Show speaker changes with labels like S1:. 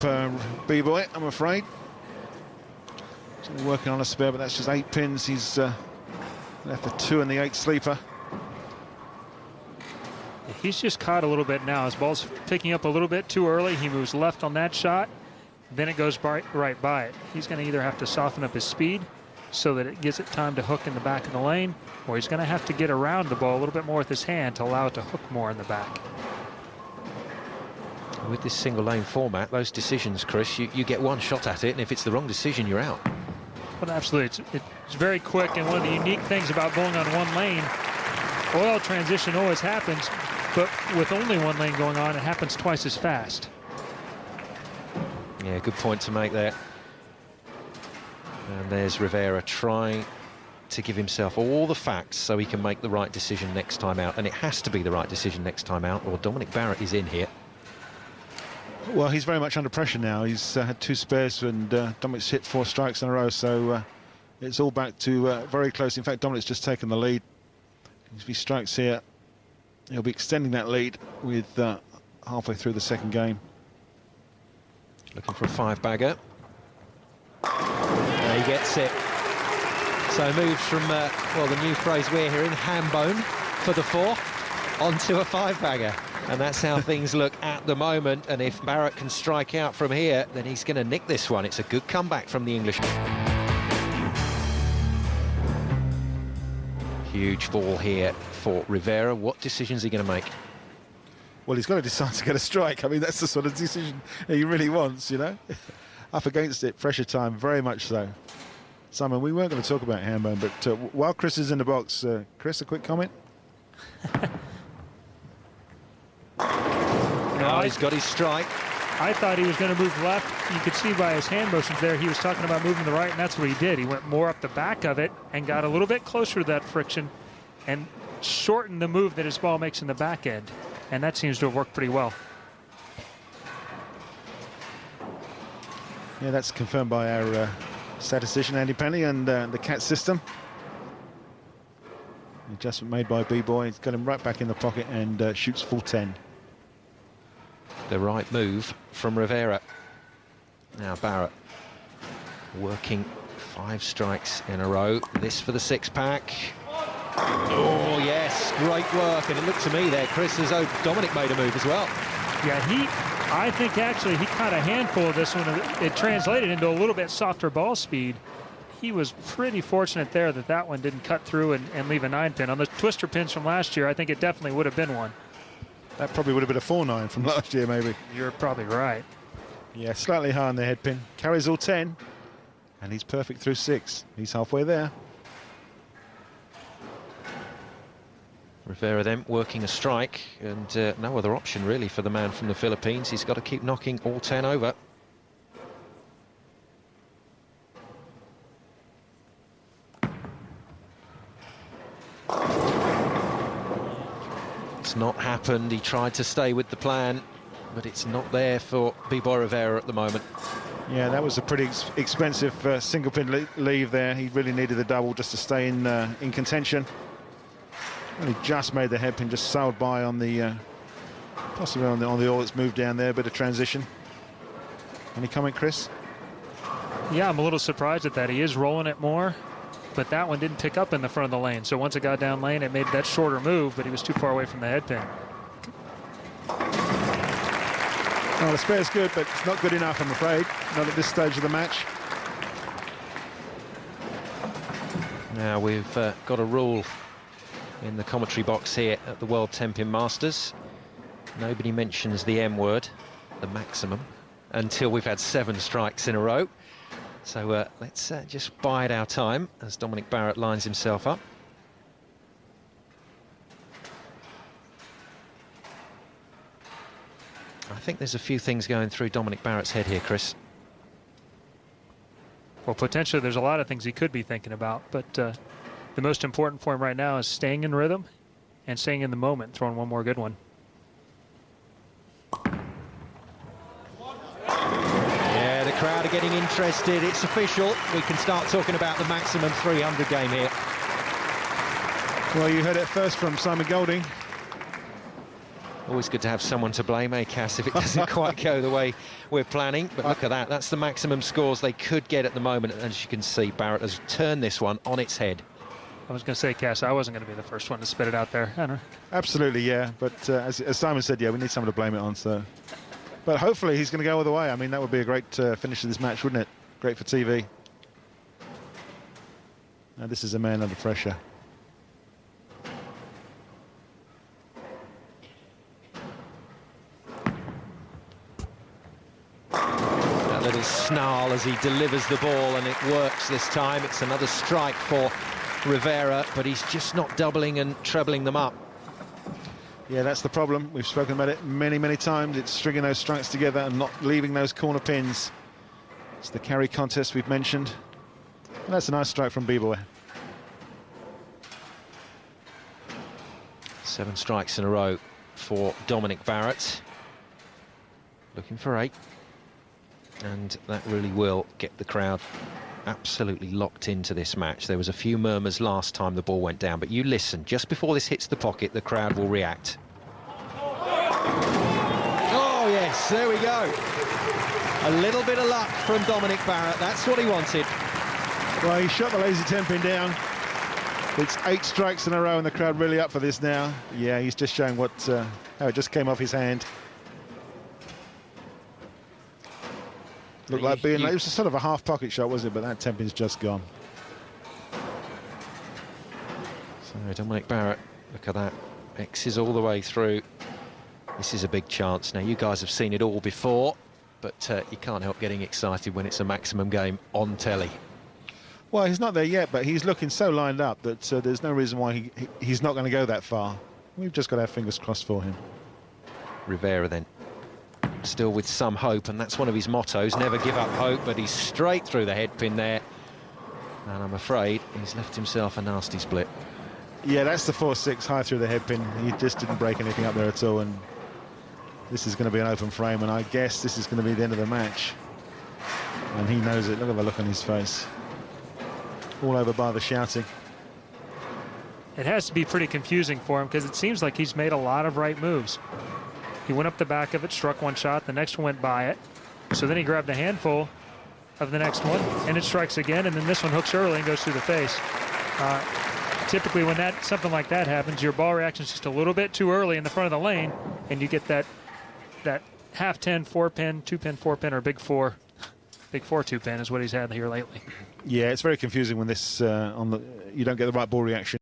S1: Biboy, I'm afraid. He's only working on a spare, but that's just 8 pins. He's left for 2 in the 8 sleeper.
S2: He's just caught a little bit now. His ball's picking up a little bit too early. He moves left on that shot, then it goes right by it. He's going to either have to soften up his speed so that it gives it time to hook in the back of the lane, or he's going to have to get around the ball a little bit more with his hand to allow it to hook more in the back.
S3: With this single lane format, those decisions, Chris, you get one shot at it, and if it's the wrong decision, you're out.
S2: But absolutely, it's very quick, and one of the unique things about going on one lane, oil transition always happens, but with only one lane going on, it happens twice as fast.
S3: Yeah, good point to make there. And there's Rivera trying to give himself all the facts so he can make the right decision next time out, and it has to be the right decision next time out, or Dominic Barrett is in here.
S1: Well, he's very much under pressure now. He's had 2 spares, and Dominic's hit 4 strikes in a row, so it's all back to very close. In fact, Dominic's just taken the lead. If he strikes here, he'll be extending that lead with halfway through the second game.
S3: Looking for a 5-bagger. He gets it. So moves from, well, the new phrase we're hearing, ham bone for the 4 onto a 5-bagger. And that's how things look at the moment. And if Barrett can strike out from here, then he's going to nick this one. It's a good comeback from the English. Huge ball here for Rivera. What decision is he going to make?
S1: Well, he's got to decide to get a strike. I mean, that's the sort of decision he really wants, you know. Up against it, pressure time, very much so. Simon, we weren't going to talk about Hambone, but while Chris is in the box, Chris, a quick comment?
S3: No, he's got his strike.
S2: I thought he was going to move left. You could see by his hand motions there, he was talking about moving to the right, and that's what he did. He went more up the back of it and got a little bit closer to that friction and shortened the move that his ball makes in the back end. And that seems to have worked pretty well.
S1: Yeah, that's confirmed by our statistician, Andy Penny, and the CAT system. Adjustment made by Biboy. He's got him right back in the pocket and shoots full 10.
S3: The right move from Rivera. Now Barrett working 5 strikes in a row. This for the 6-pack. Oh, yes, great work. And it looked to me there, Chris, as though Dominic made a move as well.
S2: Yeah, I think actually he caught a handful of this one. It translated into a little bit softer ball speed. He was pretty fortunate there that that one didn't cut through and leave a 9-pin. On the twister pins from last year, I think it definitely would have been one.
S1: That probably would have been a 4-9 from last year, maybe.
S2: You're probably right.
S1: Yeah, slightly high on the head pin. Carries all 10, and he's perfect through 6. He's halfway there.
S3: Rivera then working a strike, and no other option really for the man from the Philippines. He's got to keep knocking all 10 over. It's not happened. He tried to stay with the plan, but it's not there for Biboy Rivera at the moment.
S1: Yeah, that was a pretty expensive single pin leave there. He really needed the double just to stay in contention. Only just made the headpin, just sailed by on the possibly on the oil that's moved down there. Bit of transition. Any comment, Chris?
S2: Yeah, I'm a little surprised at that. He is rolling it more, but that one didn't pick up in the front of the lane. So once it got down lane, it made that shorter move, but he was too far away from the headpin.
S1: Well, the spare's good, but it's not good enough, I'm afraid. Not at this stage of the match.
S3: Now we've got a rule in the commentary box here at the World 10-Pin Masters. Nobody mentions the M word, the maximum, until we've had 7 strikes in a row. So let's just bide our time as Dominic Barrett lines himself up. I think there's a few things going through Dominic Barrett's head here, Chris.
S2: Well, potentially there's a lot of things he could be thinking about, but the most important for him right now is staying in rhythm and staying in the moment, throwing one more good one.
S3: Yeah, the crowd are getting interested. It's official. We can start talking about the maximum 300 game here.
S1: Well, you heard it first from Simon Golding.
S3: Always good to have someone to blame, eh, Cass, if it doesn't quite go the way we're planning. But look at that. That's the maximum scores they could get at the moment. And as you can see, Barrett has turned this one on its head.
S2: I was going to say, Cass, I wasn't going to be the first one to spit it out there. I don't know.
S1: Absolutely, yeah. But as Simon said, yeah, we need someone to blame it on. So, but hopefully he's going to go all the way. I mean, that would be a great finish to this match, wouldn't it? Great for TV. Now this is a man under pressure.
S3: That little snarl as he delivers the ball, and it works this time. It's another strike for Rivera, but he's just not doubling and trebling them up.
S1: Yeah, that's the problem. We've spoken about it many, many times. It's stringing those strikes together and not leaving those corner pins. It's the carry contest we've mentioned. And that's a nice strike from Biboy.
S3: 7 strikes in a row for Dominic Barrett. Looking for 8. And that really will get the crowd absolutely locked into this match. There was a few murmurs last time the ball went down, but you listen, just before this hits the pocket, the crowd will react. Oh yes, there we go. A little bit of luck from Dominic Barrett. That's what he wanted.
S1: Well, he shot the lazy 10-pin down. It's 8 strikes in a row, and the crowd really up for this now. Yeah, he's just showing what how it just came off his hand. Looked like being, it was a sort of a half pocket shot, was it? But that 10-pin's just gone.
S3: So Dominic Barrett, look at that. X's all the way through. This is a big chance. Now, you guys have seen it all before, but you can't help getting excited when it's a maximum game on telly.
S1: Well, he's not there yet, but he's looking so lined up that there's no reason why he's not going to go that far. We've just got our fingers crossed for him.
S3: Rivera then, still with some hope, and that's one of his mottos, never give up hope, but he's straight through the headpin there. And I'm afraid he's left himself a nasty split.
S1: Yeah, that's the 4-6 high through the headpin. He just didn't break anything up there at all, and this is going to be an open frame, and I guess this is going to be the end of the match. And he knows it. Look at the look on his face. All over by the shouting.
S2: It has to be pretty confusing for him because it seems like he's made a lot of right moves. He went up the back of it, struck one shot, the next one went by it. So then he grabbed a handful of the next one, and it strikes again, and then this one hooks early and goes through the face. Typically when something like that happens, your ball reaction is just a little bit too early in the front of the lane, and you get that half 10, 4-pin, 2-pin, 4-pin, or big 4 2-pin is what he's had here lately.
S1: Yeah, it's very confusing when this you don't get the right ball reaction.